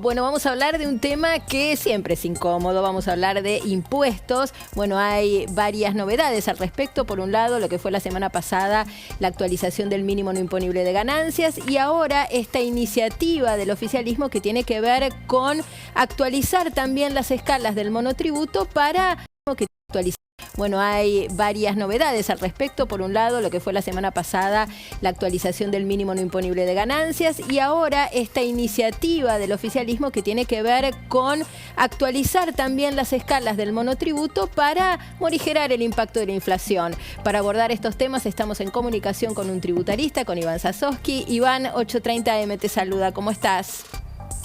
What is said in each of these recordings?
Bueno, vamos a hablar de un tema que siempre es incómodo, vamos a hablar de impuestos. Bueno, hay varias novedades al respecto. Por un lado, lo que fue la semana pasada, la actualización del mínimo no imponible de ganancias, y ahora esta iniciativa del oficialismo que tiene que ver con actualizar también las escalas del monotributo para que actualizar. Bueno, hay varias novedades al respecto. Por un lado, lo que fue la semana pasada, la actualización del mínimo no imponible de ganancias, y ahora esta iniciativa del oficialismo que tiene que ver con actualizar también las escalas del monotributo para morigerar el impacto de la inflación. Para abordar estos temas estamos en comunicación con un tributarista, con Iván Sasovsky. Iván, 830M te saluda, ¿cómo estás?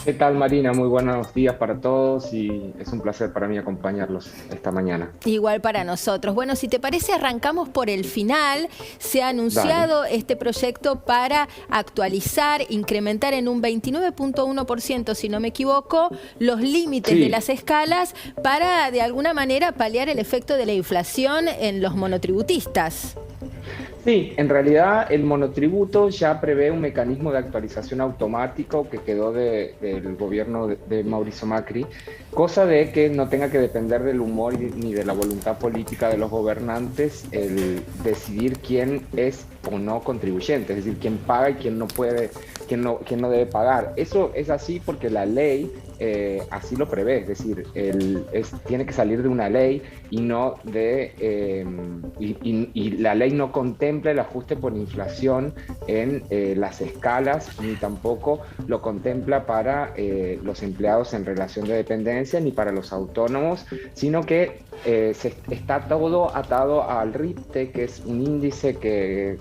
¿Qué tal, Marina? Muy buenos días para todos y es un placer para mí acompañarlos esta mañana. Igual para nosotros. Bueno, si te parece, arrancamos por el final. Se ha anunciado este proyecto para actualizar, incrementar en un 29.1%, si no me equivoco, los límites de las escalas para, de alguna manera, paliar el efecto de la inflación en los monotributistas. Sí, en realidad el monotributo ya prevé un mecanismo de actualización automático que quedó del gobierno de Mauricio Macri, cosa de que no tenga que depender del humor ni de la voluntad política de los gobernantes el decidir quién es o no contribuyente, es decir, quién paga y quién no puede, quién no debe pagar. Eso es así porque la ley así lo prevé, es decir, tiene que salir de una ley y no de y la ley no contempla el ajuste por inflación en las escalas, ni tampoco lo contempla para los empleados en relación de dependencia ni para los autónomos, sino que está todo atado al RIPTE, que es un índice que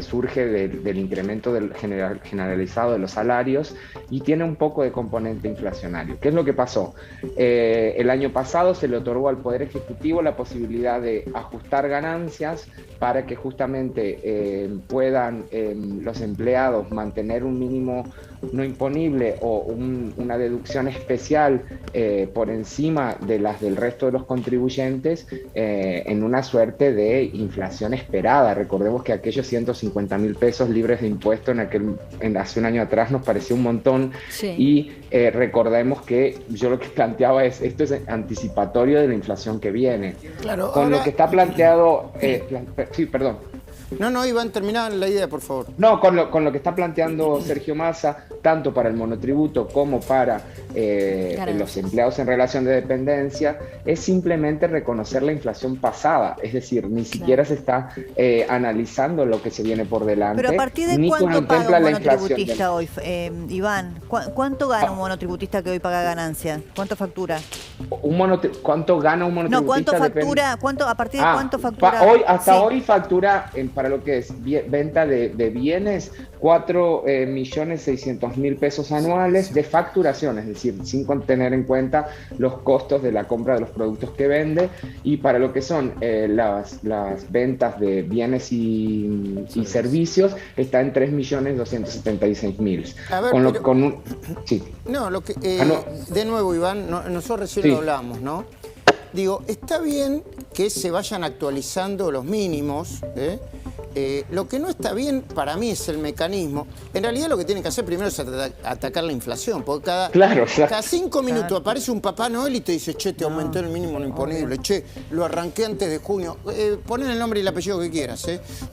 surge del incremento generalizado de los salarios y tiene un poco de componente inflacionario. ¿Qué es lo que pasó? El año pasado se le otorgó al Poder Ejecutivo la posibilidad de ajustar ganancias para que justamente puedan los empleados mantener un mínimo no imponible o una deducción especial por encima de las del resto de los contribuyentes en una suerte de inflación esperada. Recordemos que aquellos 150.000 pesos libres de impuesto hace un año atrás nos pareció un montón. Sí. Y recordemos que yo lo que planteaba esto es anticipatorio de la inflación que viene. Claro, con ahora, lo que está planteado... sí, perdón. No, Iván, termina la idea, por favor. No, con lo que está planteando Sergio Massa, tanto para el monotributo como para los empleados en relación de dependencia, es simplemente reconocer la inflación pasada. Es decir, ni siquiera se está analizando lo que se viene por delante. Pero ¿a partir de cuánto paga un monotributista hoy, Iván? ¿Cuánto gana un monotributista que hoy paga ganancia? ¿Cuánto factura? ¿Cuánto gana un monotributista? No, ¿cuánto factura? ¿A partir de cuánto factura? Hoy factura, para lo que es venta de bienes, 4.600.000 pesos anuales de facturación, es decir, sin tener en cuenta los costos de la compra de los productos que vende, y para lo que son las ventas de bienes y servicios, está en 3.276.000. A ver, sí. No, de nuevo, Iván, nosotros recién lo hablamos, ¿no? Digo, está bien que se vayan actualizando los mínimos, lo que no está bien para mí es el mecanismo. En realidad lo que tienen que hacer primero es atacar la inflación, porque cada 5 minutos aparece un Papá Noel y te dice, che, te aumentó el mínimo no imponible, che, lo arranqué antes de junio. Ponen el nombre y el apellido que quieras,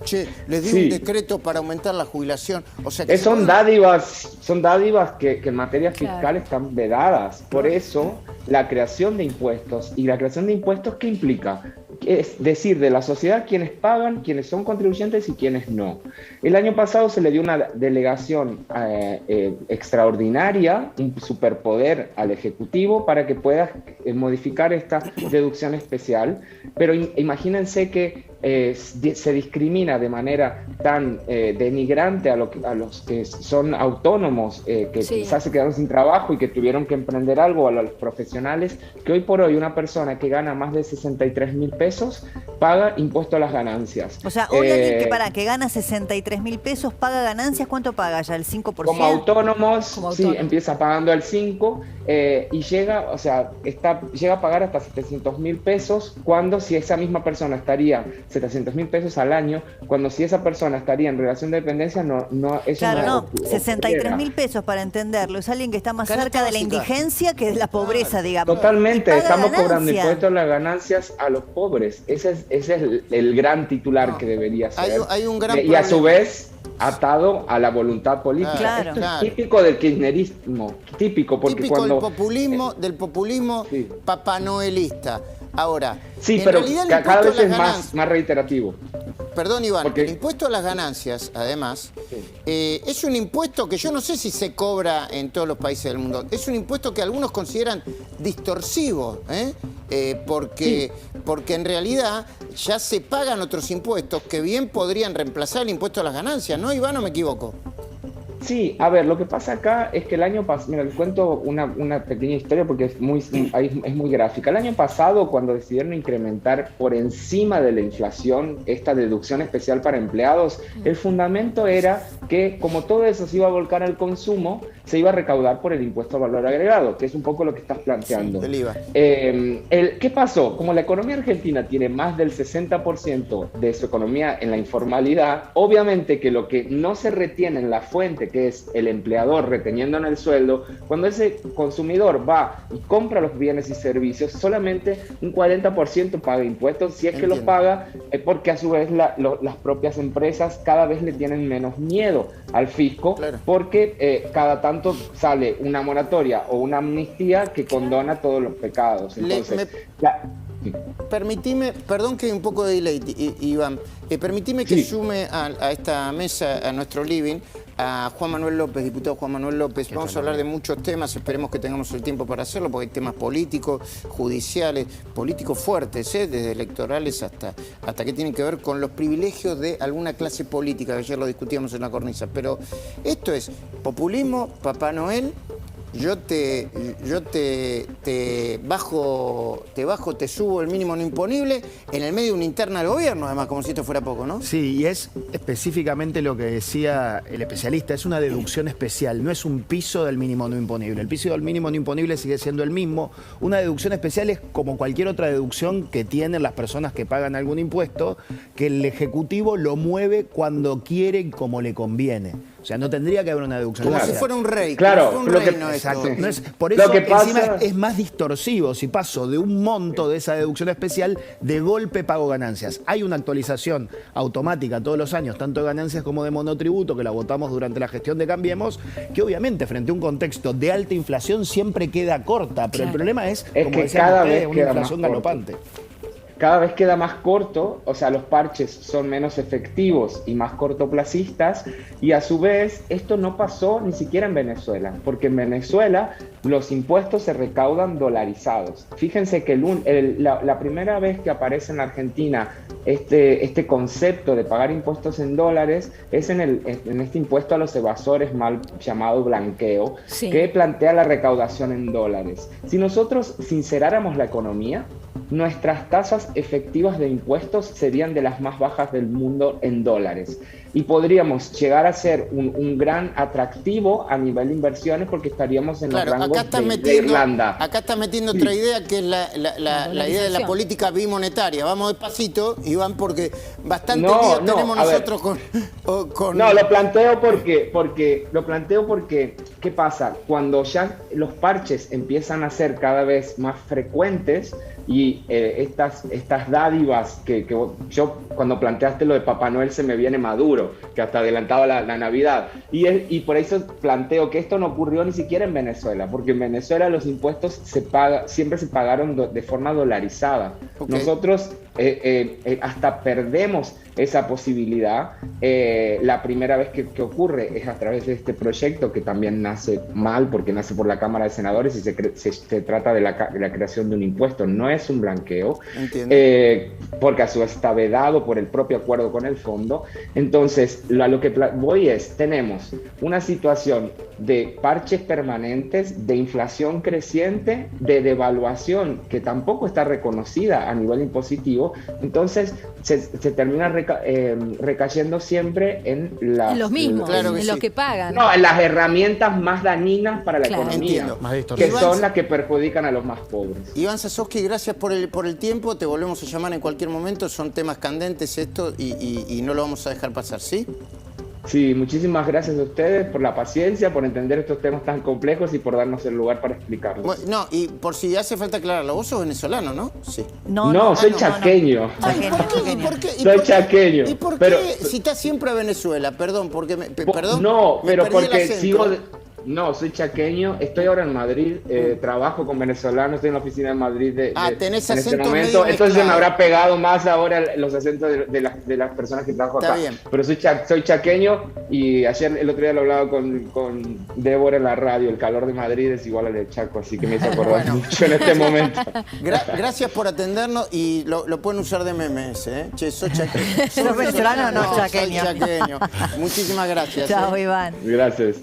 che, les di un decreto para aumentar la jubilación. O sea que son dádivas que en materia fiscal están vedadas. Por eso la creación de impuestos, y la creación de impuestos, ¿qué implica? Es decir, de la sociedad quienes pagan, quienes son contribuyentes y quienes no. El año pasado se le dio una delegación extraordinaria, un superpoder al Ejecutivo para que pueda modificar esta deducción especial, pero imagínense que se discrimina de manera tan denigrante a los que son autónomos, que quizás se quedaron sin trabajo y que tuvieron que emprender algo, a los profesionales, que hoy por hoy una persona que gana más de 63.000 pesos paga impuesto a las ganancias. O sea, hoy alguien que gana 63.000 pesos paga ganancias, ¿cuánto paga ya? ¿El 5%? Como autónomos, sí, empieza pagando el 5% y llega a pagar hasta 700.000 pesos, cuando si esa misma persona estaría 700.000 pesos al año, cuando si esa persona estaría en relación de dependencia, eso claro, no. 63.000 pesos para entenderlo. Es alguien que está más cerca de la indigencia que de la pobreza, digamos. Totalmente, estamos cobrando impuestos a las ganancias a los pobres. Ese es el gran titular que debería ser. Hay un gran y a su vez atado a la voluntad política. Claro. Esto es típico del kirchnerismo, porque típico cuando del populismo sí. papanoelista. Ahora, sí, pero cada vez es más reiterativo. Perdón, Iván, porque el impuesto a las ganancias, además, sí. Es un impuesto que yo no sé si se cobra en todos los países del mundo. Es un impuesto que algunos consideran distorsivo, porque en realidad ya se pagan otros impuestos que bien podrían reemplazar el impuesto a las ganancias, ¿no, Iván, o me equivoco? Sí, a ver, lo que pasa acá es que el año pasado, mira, les cuento una pequeña historia porque es muy gráfica. El año pasado, cuando decidieron incrementar por encima de la inflación esta deducción especial para empleados, el fundamento era que como todo eso se iba a volcar al consumo, se iba a recaudar por el impuesto al valor agregado, que es un poco lo que estás planteando. Sí, el IVA. ¿Qué pasó? Como la economía argentina tiene más del 60% de su economía en la informalidad, obviamente que lo que no se retiene en la fuente, que es el empleador reteniendo en el sueldo, cuando ese consumidor va y compra los bienes y servicios, solamente un 40% paga impuestos, si es que los paga, porque a su vez las propias empresas cada vez le tienen menos miedo al fisco, claro. Porque cada tanto sale una moratoria o una amnistía que condona todos los pecados. Entonces, permitime, perdón que hay un poco de delay, Iván, permitime que sume a esta mesa, a nuestro living, a Juan Manuel López, diputado Juan Manuel López. Vamos a hablar de muchos temas, esperemos que tengamos el tiempo para hacerlo, porque hay temas políticos, judiciales, políticos fuertes, desde electorales hasta que tienen que ver con los privilegios de alguna clase política, que ayer lo discutíamos en la cornisa. Pero esto es populismo, Papá Noel. Yo te subo el mínimo no imponible en el medio de una interna del gobierno, además, como si esto fuera poco, ¿no? Sí, y es específicamente lo que decía el especialista, es una deducción especial, no es un piso del mínimo no imponible. El piso del mínimo no imponible sigue siendo el mismo. Una deducción especial es como cualquier otra deducción que tienen las personas que pagan algún impuesto, que el Ejecutivo lo mueve cuando quiere y como le conviene. O sea, no tendría que haber una deducción. Como si fuera un rey. Claro, como si fuera un reino esto. Exacto. No es, por eso encima es más distorsivo. Si paso de un monto de esa deducción especial, de golpe pago ganancias. Hay una actualización automática todos los años, tanto de ganancias como de monotributo, que la votamos durante la gestión de Cambiemos, que obviamente frente a un contexto de alta inflación siempre queda corta. Pero el problema es como que decía cada usted, vez una queda inflación más corto. galopante. Cada vez queda más corto, o sea, los parches son menos efectivos y más cortoplacistas, y a su vez esto no pasó ni siquiera en Venezuela, porque en Venezuela los impuestos se recaudan dolarizados. Fíjense que la primera vez que aparece en Argentina este concepto de pagar impuestos en dólares es en este impuesto a los evasores, mal llamado blanqueo, sí, que plantea la recaudación en dólares. Si nosotros sinceráramos la economía, nuestras tasas efectivas de impuestos serían de las más bajas del mundo en dólares. Y podríamos llegar a ser un gran atractivo a nivel de inversiones porque estaríamos en los rangos de Irlanda. Acá estás metiendo otra idea que es la idea de la política bimonetaria. Vamos despacito, Iván, porque bastante lío tenemos nosotros con... No, lo planteo porque, ¿qué pasa? Cuando ya los parches empiezan a ser cada vez más frecuentes, y estas dádivas que yo cuando planteaste lo de Papá Noel se me viene Maduro, que hasta adelantaba la Navidad, y por eso planteo que esto no ocurrió ni siquiera en Venezuela, porque en Venezuela los impuestos siempre se pagaron de forma dolarizada. Okay. Nosotros hasta perdemos esa posibilidad. La primera vez que ocurre es a través de este proyecto, que también nace mal porque nace por la Cámara de Senadores y se trata de la creación de un impuesto, no es un blanqueo, porque a su vez está vedado por el propio acuerdo con el fondo. Entonces, lo que voy es, tenemos una situación de parches permanentes, de inflación creciente, de devaluación que tampoco está reconocida a nivel impositivo, productivo, entonces se termina recayendo siempre en los mismos, Claro en los que pagan. No, en las herramientas más dañinas para la economía, Entiendo. Más que distorsionadas. son las que perjudican a los más pobres. Iván Sasovsky, gracias por el tiempo. Te volvemos a llamar en cualquier momento. Son temas candentes esto y no lo vamos a dejar pasar, ¿sí? Sí, muchísimas gracias a ustedes por la paciencia, por entender estos temas tan complejos y por darnos el lugar para explicarlos. Bueno, no, y por si hace falta aclararlo, vos sos venezolano, ¿no? Sí. No, soy chaqueño. Chaqueño, chaqueño. ¿Y por qué? Soy chaqueño. ¿Y por pero- qué citás siempre a Venezuela? Perdón, porque perdón. No, me pero perdí el porque acento. sigo... No, soy chaqueño, estoy ahora en Madrid, trabajo con venezolanos, estoy en la oficina de Madrid tenés en este acento momento, medio entonces se me mezclado. habrá pegado más ahora los acentos de las personas que trabajo Está acá. bien. Pero soy chaqueño y el otro día lo hablaba con Débora en la radio, el calor de Madrid es igual al de Chaco, así que me hizo acordar Bueno. mucho en este momento. Gracias por atendernos y lo pueden usar de memes, ¿eh? Che, sos chaqueño. ¿Sos venezolano o no? Soy Chaqueño. chaqueño. Muchísimas gracias. Chao, ¿eh? Iván. Gracias.